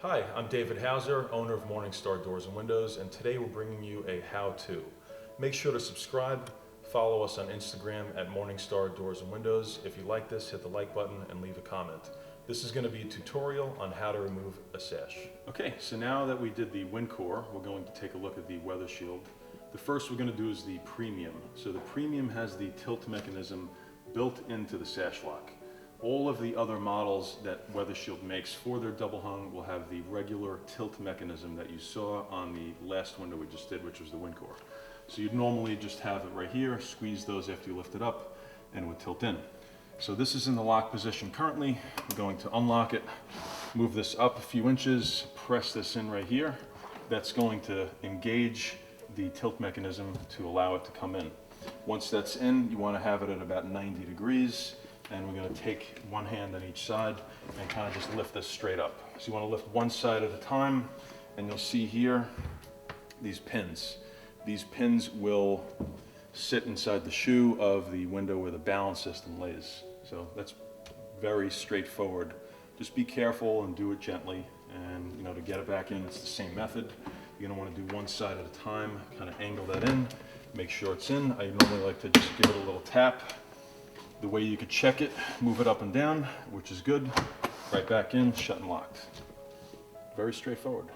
Hi, I'm David Hauser, owner of Morningstar Doors and Windows, and today we're bringing you a how-to. Make sure to subscribe, follow us on Instagram at Morningstar Doors and Windows. If you like this, hit the like button and leave a comment. This is going to be a tutorial on how to remove a sash. Okay, so now that we did the wind core, we're going to take a look at the weather shield. The first we're going to do is the premium. So the premium has the tilt mechanism built into the sash lock. All of the other models that Weather Shield makes for their double hung will have the regular tilt mechanism that you saw on the last window we just did, which was the wind core. So you'd normally just have it right here, squeeze those after you lift it up, and it would tilt in. So this is in the lock position currently. We're going to unlock it, move this up a few inches, press this in right here. That's going to engage the tilt mechanism to allow it to come in. Once that's in, you want to have it at about 90 degrees. And we're going to take one hand on each side and kind of just lift this straight up. So you want to lift one side at a time, and you'll see here these pins. These pins will sit inside the shoe of the window where the balance system lays. So that's very straightforward. Just be careful and do it gently. And to get it back in, it's the same method. You're going to want to do one side at a time, kind of angle that in, make sure it's in. I normally like to just give it a little tap. The way you could check it, move it up and down, which is good. Right back in, shut and locked. Very straightforward.